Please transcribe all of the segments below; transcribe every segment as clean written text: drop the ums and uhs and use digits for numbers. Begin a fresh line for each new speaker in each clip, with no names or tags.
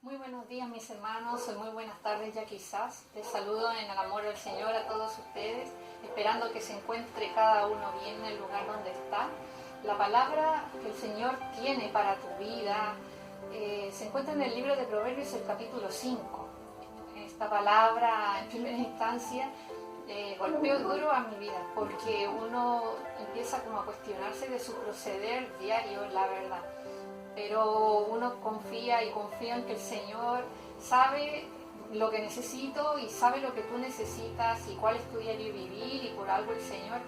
Muy buenos días mis hermanos, muy buenas tardes ya quizás. Les saludo en el amor del Señor a todos ustedes, esperando que se encuentre cada uno bien en el lugar donde está. La palabra que el Señor tiene para tu vida se encuentra en el libro de Proverbios, el capítulo 5. Esta palabra en primera instancia golpeó duro a mi vida, porque uno empieza como a cuestionarse de su proceder diario, la verdad. Pero uno confía en que el Señor sabe lo que necesito y sabe lo que tú necesitas y cuál es tu diario vivir, y por algo el Señor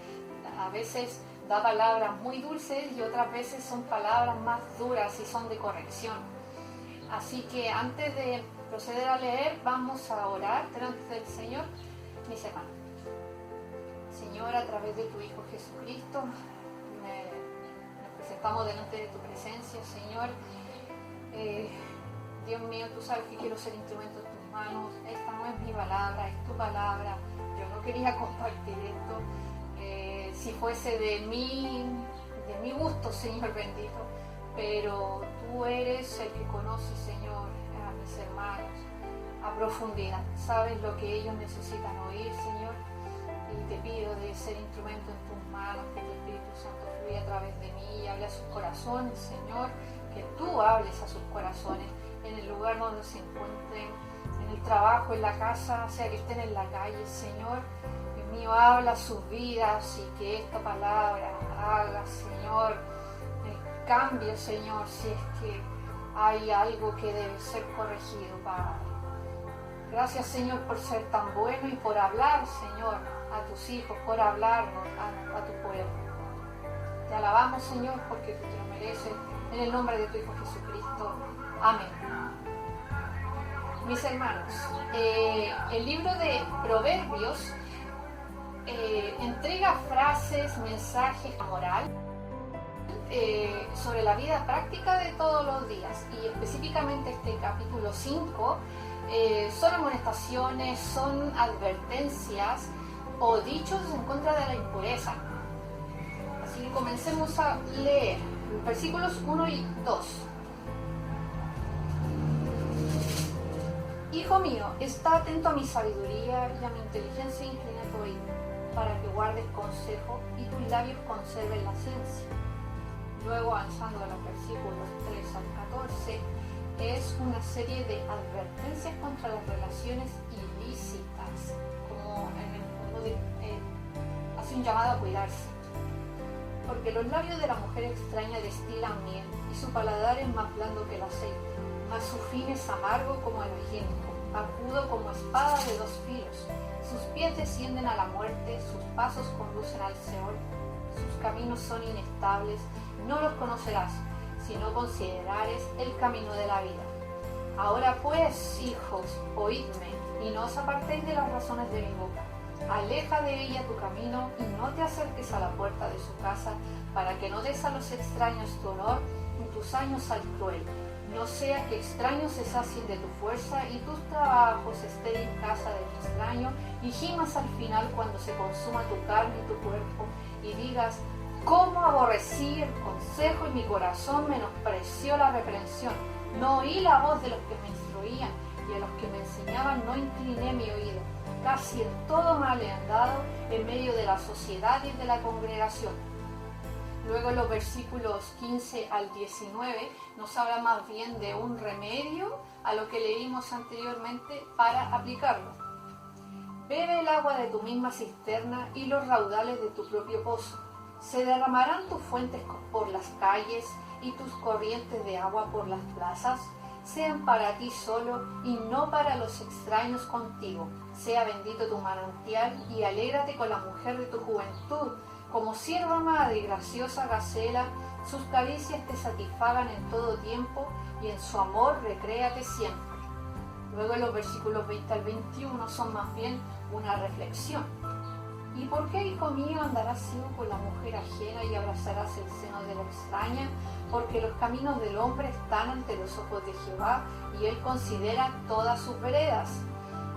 a veces da palabras muy dulces y otras veces son palabras más duras y son de corrección. Así que antes de proceder a leer, vamos a orar delante del Señor, mis hermanos. Señor, a través de tu Hijo Jesucristo, presentamos delante de tu presencia, Señor. Dios mío, tú sabes que quiero ser instrumento de tus manos. Esta no es mi palabra, es tu palabra. Yo no quería compartir esto si fuese de mi gusto, Señor bendito, pero tú eres el que conoce, Señor, a mis hermanos a profundidad. Sabes lo que ellos necesitan oír, Señor, y te pido de ser instrumento en tus manos, que tu Espíritu Santo fluya a través de mí y hable a sus corazones, Señor, que tú hables a sus corazones en el lugar donde se encuentren, en el trabajo, en la casa, sea que estén en la calle, Señor. Dios mío, habla a sus vidas y que esta palabra haga, Señor, el cambio, Señor, si es que hay algo que debe ser corregido, Padre. Gracias, Señor, por ser tan bueno y por hablar, Señor, a tus hijos, por hablarnos a tu pueblo. Te alabamos, Señor, porque tú te lo mereces, en el nombre de tu Hijo Jesucristo. Amén. Mis hermanos, el libro de Proverbios entrega frases, mensajes, moral sobre la vida práctica de todos los días, y específicamente este capítulo 5 son amonestaciones, son advertencias o dichos en contra de la impureza. Así que comencemos a leer versículos 1 y 2. Hijo mío, está atento a mi sabiduría y a mi inteligencia, inclina tu oído, para que guardes consejo y tus labios conserven la ciencia. Luego, avanzando a los versículos 3 al 14, es una serie de advertencias contra las relaciones ilícitas, como en el fondo hace un llamado a cuidarse. Porque los labios de la mujer extraña destilan miel, y su paladar es más blando que el aceite, mas su fin es amargo como el ajenjo, agudo como espada de dos filos. Sus pies descienden a la muerte, sus pasos conducen al Seol, sus caminos son inestables, no los conocerás, si no considerares el camino de la vida. Ahora pues, hijos, oídme, y no os apartéis de las razones de mi boca. Aleja de ella tu camino, y no te acerques a la puerta de su casa, para que no des a los extraños tu honor, y tus años al cruel. No sea que extraños se sacien de tu fuerza, y tus trabajos estén en casa del extraño, y gimas al final cuando se consuma tu carne y tu cuerpo, y digas: ¿cómo aborrecí el consejo, y mi corazón menospreció la reprensión? No oí la voz de los que me instruían, y a los que me enseñaban no incliné mi oído. Casi en todo mal he andado, en medio de la sociedad y de la congregación. Luego los versículos 15 al 19 nos habla más bien de un remedio a lo que leímos anteriormente para aplicarlo. Bebe el agua de tu misma cisterna y los raudales de tu propio pozo. Se derramarán tus fuentes por las calles y tus corrientes de agua por las plazas. Sean para ti solo y no para los extraños contigo. Sea bendito tu manantial y alégrate con la mujer de tu juventud. Como sierva madre y graciosa gacela, sus caricias te satisfagan en todo tiempo y en su amor recréate siempre. Luego los versículos 20 al 21 son más bien una reflexión. ¿Y por qué, hijo mío, andarás ciego con la mujer ajena y abrazarás el seno de la extraña? Porque los caminos del hombre están ante los ojos de Jehová, y él considera todas sus veredas.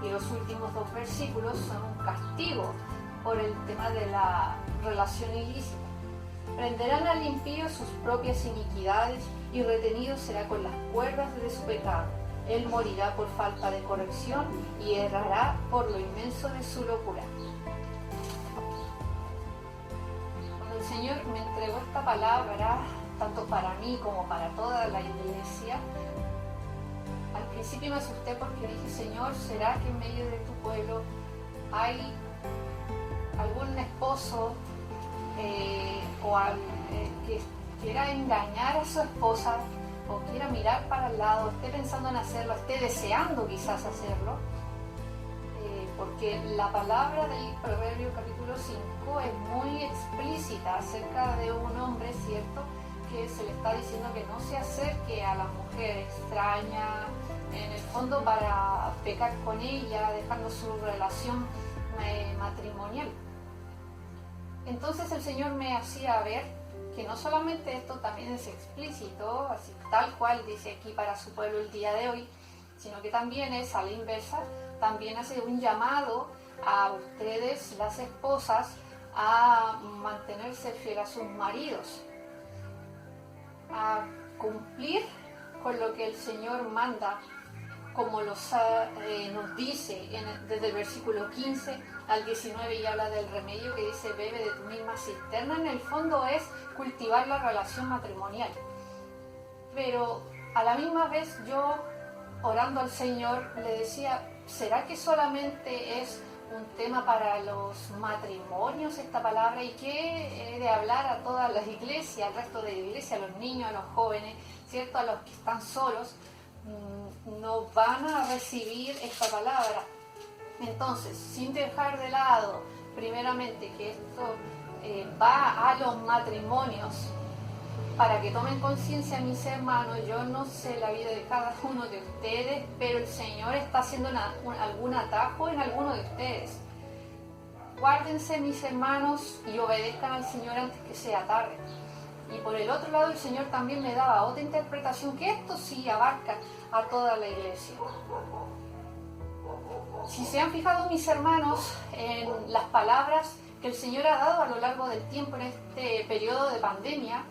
Y los últimos dos versículos son un castigo por el tema de la relación ilícita. Prenderán al impío sus propias iniquidades, y retenido será con las cuerdas de su pecado. Él morirá por falta de corrección y errará por lo inmenso de su locura. Cuando el Señor me entregó esta palabra, tanto para mí como para toda la iglesia, al principio me asusté porque dije, Señor, ¿será que en medio de tu pueblo hay algún esposo que quiera engañar a su esposa o quiera mirar para el lado, esté pensando en hacerlo, esté deseando quizás hacerlo? Porque la palabra del Proverbio capítulo 5 es muy explícita acerca de un hombre, ¿cierto?, que se le está diciendo que no se acerque a la mujer extraña, en el fondo para pecar con ella, dejando su relación matrimonial. Entonces el Señor me hacía ver que no solamente esto también es explícito, así tal cual dice aquí para su pueblo el día de hoy, sino que también es a la inversa, también hace un llamado a ustedes, las esposas, a mantenerse fiel a sus maridos, a cumplir con lo que el Señor manda, como nos dice desde el versículo 15 al 19, y habla del remedio que dice, bebe de tu misma cisterna. En el fondo es cultivar la relación matrimonial. Pero a la misma vez yo, orando al Señor, le decía, ¿será que solamente es un tema para los matrimonios esta palabra? ¿Y qué he de hablar a todas las iglesias, al resto de la iglesia, a los niños, a los jóvenes, ¿cierto?, a los que están solos? No van a recibir esta palabra. Entonces, sin dejar de lado, primeramente, que esto va a los matrimonios, para que tomen conciencia, mis hermanos, yo no sé la vida de cada uno de ustedes, pero el Señor está haciendo algún atajo en alguno de ustedes. Guárdense, mis hermanos, y obedezcan al Señor antes que sea tarde. Y por el otro lado, el Señor también me daba otra interpretación, que esto sí abarca a toda la iglesia. Si se han fijado, mis hermanos, en las palabras que el Señor ha dado a lo largo del tiempo en este periodo de pandemia,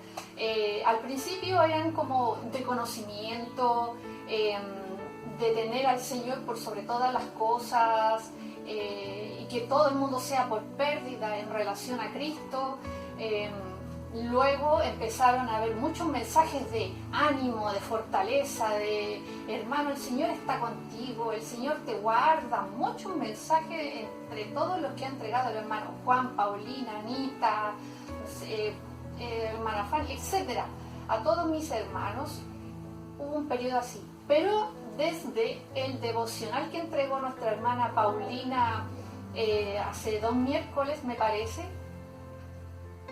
al principio eran como de conocimiento, de tener al Señor por sobre todas las cosas, y que todo el mundo sea por pérdida en relación a Cristo. Luego empezaron a haber muchos mensajes de ánimo, de fortaleza, de hermano, el Señor está contigo, el Señor te guarda. Muchos mensajes entre todos los que ha entregado el hermano Juan, Paulina, Anita, hermana Fanny, etc. A todos mis hermanos hubo un periodo así. Pero desde el devocional que entregó nuestra hermana Paulina hace 2 miércoles, me parece,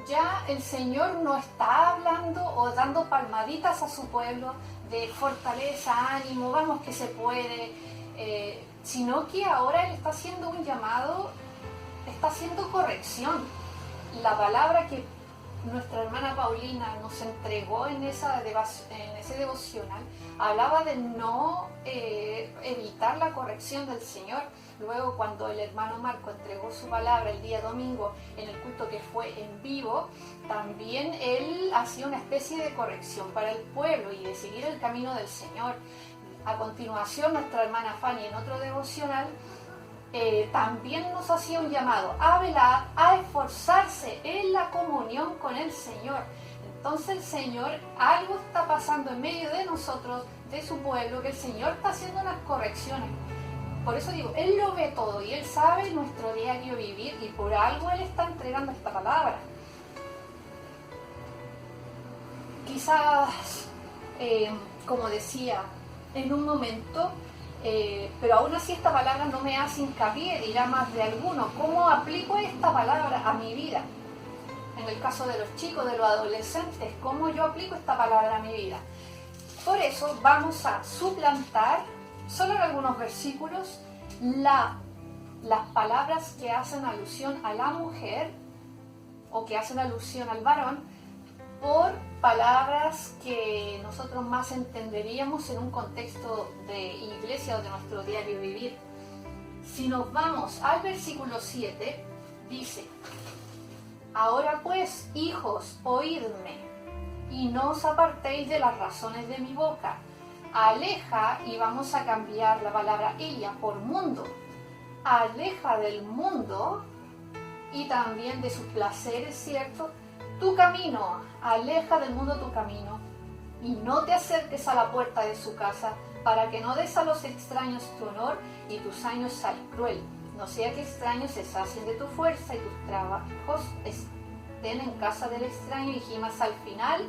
ya el Señor no está hablando o dando palmaditas a su pueblo de fortaleza, ánimo, vamos que se puede, sino que ahora Él está haciendo un llamado, está haciendo corrección. La palabra que nuestra hermana Paulina nos entregó en ese devocional hablaba de no evitar la corrección del Señor. Luego, cuando el hermano Marco entregó su palabra el día domingo en el culto que fue en vivo, también él hacía una especie de corrección para el pueblo y de seguir el camino del Señor. A continuación, nuestra hermana Fanny, en otro devocional, también nos hacía un llamado a velar, a esforzarse en la comunión con el Señor. Entonces el Señor, algo está pasando en medio de nosotros, de su pueblo, que el Señor está haciendo unas correcciones. Por eso digo, Él lo ve todo y Él sabe nuestro diario vivir, y por algo Él está entregando esta palabra. Quizás, como decía, en un momento, pero aún así esta palabra no me hace hincapié, dirá más de alguno. ¿Cómo aplico esta palabra a mi vida? En el caso de los chicos, de los adolescentes, ¿cómo yo aplico esta palabra a mi vida? Por eso vamos a suplantar, solo en algunos versículos, las palabras que hacen alusión a la mujer o que hacen alusión al varón por palabras que nosotros más entenderíamos en un contexto de iglesia o de nuestro diario vivir. Si nos vamos al versículo 7, dice: ahora pues, hijos, oídme, y no os apartéis de las razones de mi boca. aleja, y vamos a cambiar la palabra ella por mundo, aleja del mundo y también de sus placeres, ¿cierto? Tu camino, aleja del mundo tu camino, y no te acerques a la puerta de su casa, para que no des a los extraños tu honor y tus años al cruel, no sea que extraños se sacien de tu fuerza y tus trabajos estén en casa del extraño, y gimas al final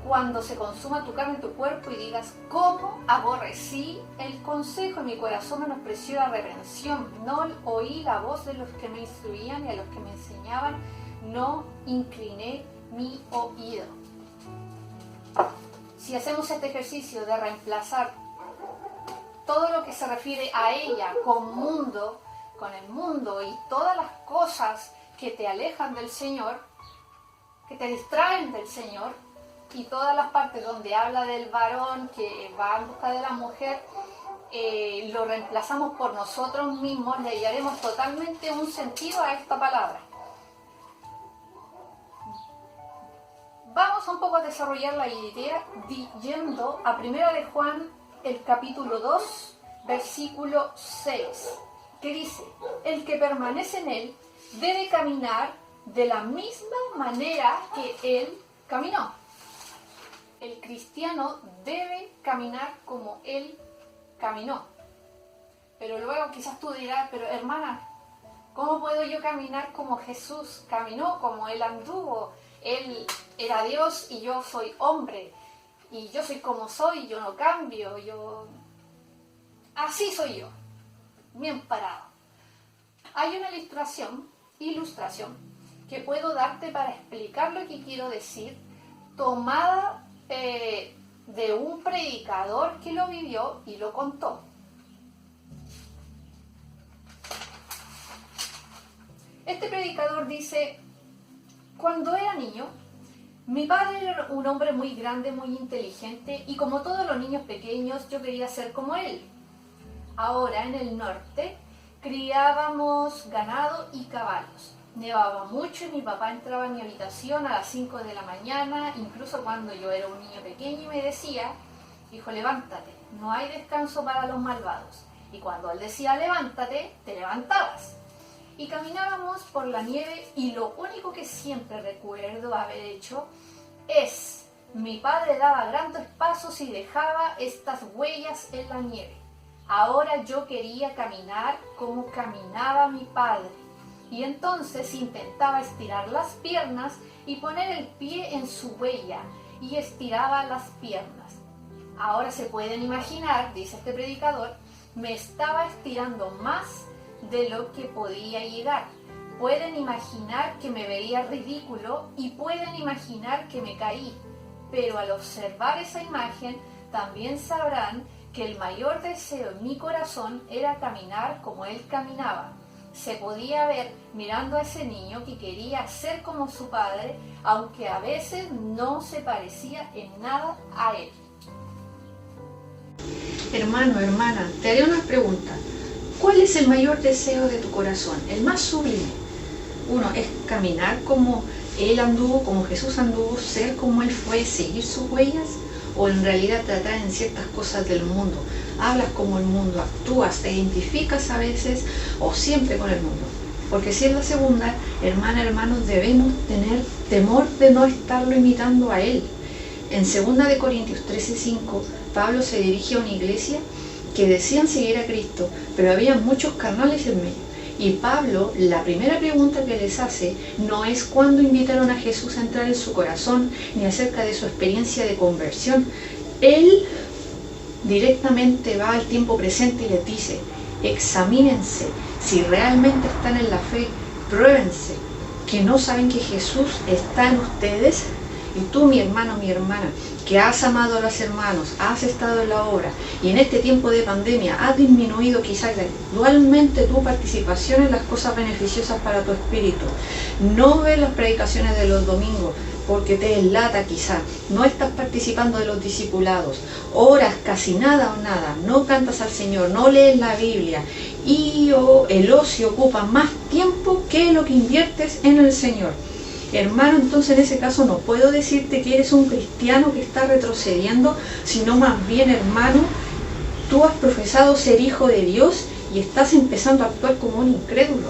cuando se consuma tu carne y tu cuerpo, y digas: ¿cómo aborrecí el consejo? Y mi corazón menospreció la reprensión. No oí la voz de los que me instruían, y a los que me enseñaban no incliné mi oído. Si hacemos este ejercicio de reemplazar todo lo que se refiere a ella con mundo, con el mundo y todas las cosas que te alejan del Señor, que te distraen del Señor, y todas las partes donde habla del varón que va en busca de la mujer, lo reemplazamos por nosotros mismos, le daremos totalmente un sentido a esta palabra. Vamos un poco a desarrollar la idea yendo a 1 de Juan, el capítulo 2, versículo 6, que dice: el que permanece en él debe caminar de la misma manera que él caminó. El cristiano debe caminar como él caminó. Pero luego quizás tú dirás: pero hermana, ¿cómo puedo yo caminar como Jesús caminó, como él anduvo? Él era Dios y yo soy hombre, y yo soy como soy, yo no cambio, así soy yo, bien parado. Hay una ilustración que puedo darte para explicar lo que quiero decir, tomada de un predicador que lo vivió y lo contó. Este predicador dice: cuando era niño, mi padre era un hombre muy grande, muy inteligente, y como todos los niños pequeños, yo quería ser como él. Ahora, en el norte, criábamos ganado y caballos. Nevaba mucho y mi papá entraba en mi habitación a las 5 de la mañana, incluso cuando yo era un niño pequeño, y me decía: hijo, levántate, no hay descanso para los malvados. Y cuando él decía levántate, te levantabas. Y caminábamos por la nieve, y lo único que siempre recuerdo haber hecho es: mi padre daba grandes pasos y dejaba estas huellas en la nieve. Ahora yo quería caminar como caminaba mi padre. Y entonces intentaba estirar las piernas y poner el pie en su huella, y estiraba las piernas. Ahora se pueden imaginar, dice este predicador, me estaba estirando más de lo que podía llegar. Pueden imaginar que me veía ridículo y pueden imaginar que me caí, pero al observar esa imagen también sabrán que el mayor deseo en mi corazón era caminar como él caminaba. Se podía ver mirando a ese niño que quería ser como su padre, aunque a veces no se parecía en nada a él.
Hermano, hermana, te haré una pregunta. ¿Cuál es el mayor deseo de tu corazón? El más sublime. Uno es caminar como él anduvo, como Jesús anduvo, ser como él fue, seguir sus huellas, o en realidad te atraen ciertas cosas del mundo. Hablas como el mundo, actúas, te identificas a veces o siempre con el mundo. Porque si es la segunda, hermana, hermanos, debemos tener temor de no estarlo imitando a él. En 2 de Corintios 13:5, Pablo se dirige a una iglesia que decían seguir a Cristo, pero había muchos carnales en medio. Y Pablo, la primera pregunta que les hace no es cuándo invitaron a Jesús a entrar en su corazón, ni acerca de su experiencia de conversión. Él directamente va al tiempo presente y les dice: examínense si realmente están en la fe, pruébense, que no saben que Jesús está en ustedes. Y tú, mi hermano, mi hermana, que has amado a los hermanos, has estado en la obra, y en este tiempo de pandemia has disminuido quizás gradualmente tu participación en las cosas beneficiosas para tu espíritu. No ves las predicaciones de los domingos porque te deslata quizá, no estás participando de los discipulados, oras casi nada o nada, no cantas al Señor, no lees la Biblia, y el ocio ocupa más tiempo que lo que inviertes en el Señor. Hermano, entonces en ese caso no puedo decirte que eres un cristiano que está retrocediendo, sino más bien, hermano, tú has profesado ser hijo de Dios y estás empezando a actuar como un incrédulo.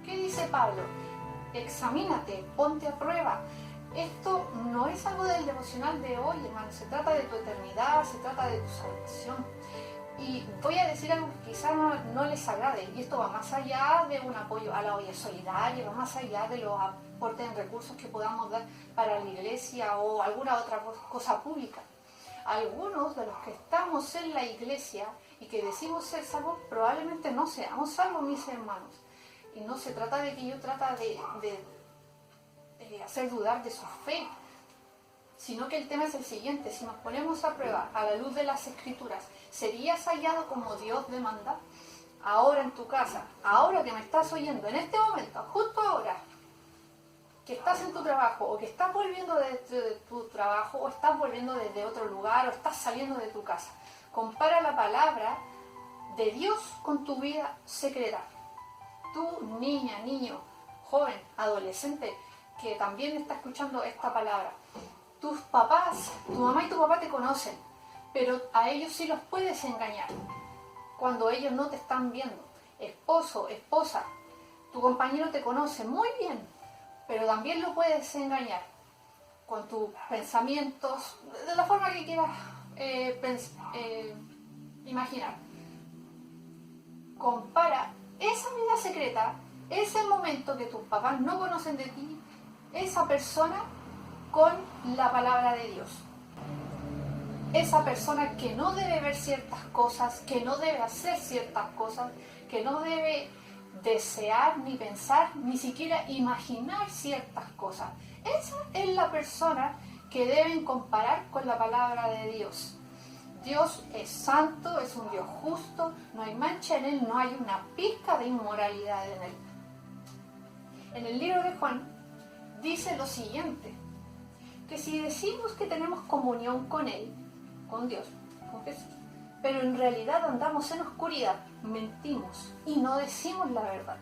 ¿Qué dice Pablo? Examínate, ponte a prueba. Esto no es algo del devocional de hoy, hermano. Se trata de tu eternidad, se trata de tu salvación. Y voy a decir algo que quizás no les agrade, y esto va más allá de un apoyo a la olla solidaria, va más allá de los aportes en recursos que podamos dar para la iglesia o alguna otra cosa pública. Algunos de los que estamos en la iglesia y que decimos ser salvos, probablemente no seamos salvos, mis hermanos. Y no se trata de que yo trata de hacer dudar de su fe, sino que el tema es el siguiente: si nos ponemos a prueba a la luz de las Escrituras, ¿serías hallado como Dios demanda? Ahora en tu casa, ahora que me estás oyendo, en este momento, justo ahora, que estás en tu trabajo, o que estás volviendo de tu trabajo, o estás volviendo desde otro lugar, o estás saliendo de tu casa. Compara la palabra de Dios con tu vida secreta. Tú, niña, niño, joven, adolescente, que también está escuchando esta palabra. Tus papás, tu mamá y tu papá te conocen, pero a ellos sí los puedes engañar cuando ellos no te están viendo. Esposo, esposa, tu compañero te conoce muy bien, pero también lo puedes engañar con tus pensamientos, de la forma que quieras imaginar. Compara esa vida secreta, ese momento que tus papás no conocen de ti, esa persona, con la palabra de Dios. Esa persona que no debe ver ciertas cosas, que no debe hacer ciertas cosas, que no debe desear, ni pensar, ni siquiera imaginar ciertas cosas. Esa es la persona que deben comparar con la palabra de Dios. Dios es santo, es un Dios justo, no hay mancha en Él, no hay una pizca de inmoralidad en Él. En el libro de Juan dice lo siguiente: que si decimos que tenemos comunión con Él, con Dios, con Jesús, pero en realidad andamos en oscuridad, mentimos y no decimos la verdad.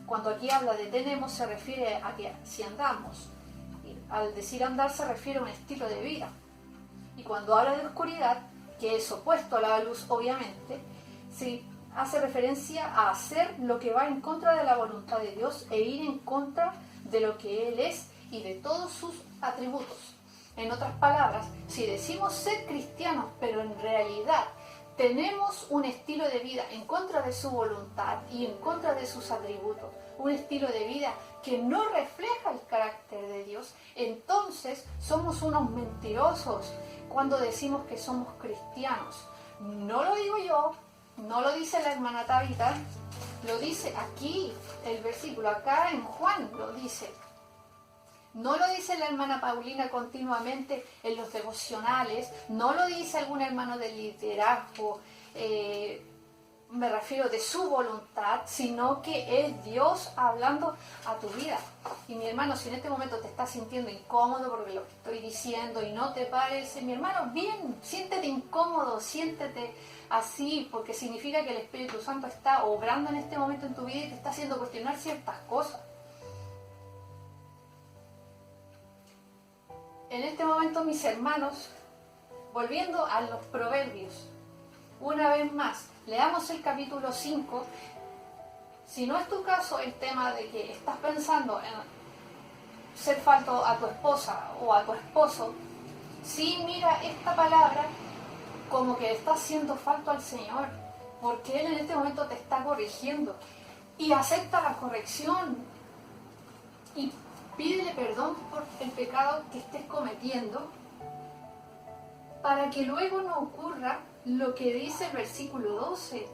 Cuando aquí habla de tenemos, se refiere a que si andamos, y al decir andar se refiere a un estilo de vida. Y cuando habla de oscuridad, que es opuesto a la luz obviamente, sí, hace referencia a hacer lo que va en contra de la voluntad de Dios e ir en contra de lo que Él es y de todos sus atributos. En otras palabras, si decimos ser cristianos, pero en realidad tenemos un estilo de vida en contra de su voluntad y en contra de sus atributos, un estilo de vida que no refleja el carácter de Dios, entonces somos unos mentirosos cuando decimos que somos cristianos. No lo digo yo, no lo dice la hermana Tabita, lo dice aquí el versículo, acá en Juan lo dice. No lo dice la hermana Paulina continuamente en los devocionales, no lo dice algún hermano del liderazgo, me refiero de su voluntad, sino que es Dios hablando a tu vida. Y mi hermano, si en este momento te estás sintiendo incómodo porque lo que estoy diciendo y no te parece, mi hermano, bien, siéntete incómodo, siéntete así, porque significa que el Espíritu Santo está obrando en este momento en tu vida y te está haciendo cuestionar ciertas cosas. En este momento, mis hermanos, volviendo a los proverbios, una vez más, leamos el capítulo 5. Si no es tu caso el tema de que estás pensando en ser falto a tu esposa o a tu esposo, sí mira esta palabra como que estás siendo falto al Señor, porque Él en este momento te está corrigiendo. Y acepta la corrección y pídele perdón por el pecado que estés cometiendo, para que luego no ocurra lo que dice el versículo 12,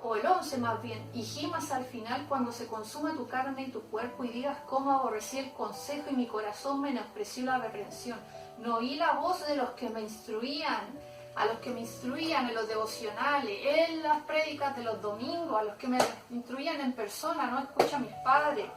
o el 11 más bien: y gimas al final cuando se consuma tu carne y tu cuerpo, y digas cómo aborrecí el consejo y mi corazón menospreció la reprensión. No oí la voz de los que me instruían, a los que me instruían en los devocionales, en las prédicas de los domingos, a los que me instruían en persona, no escuché a mis padres.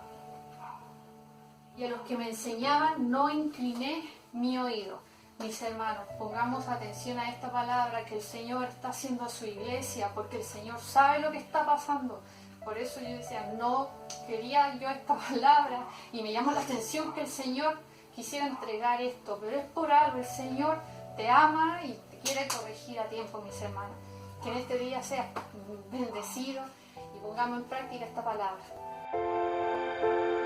Y a los que me enseñaban no incliné mi oído. Mis hermanos, pongamos atención a esta palabra que el Señor está haciendo a su iglesia, porque el Señor sabe lo que está pasando. Por eso yo decía, no quería yo esta palabra y me llama la atención que el Señor quisiera entregar esto, pero es por algo, el Señor te ama y te quiere corregir a tiempo, mis hermanos. Que en este día seas bendecido y pongamos en práctica esta palabra.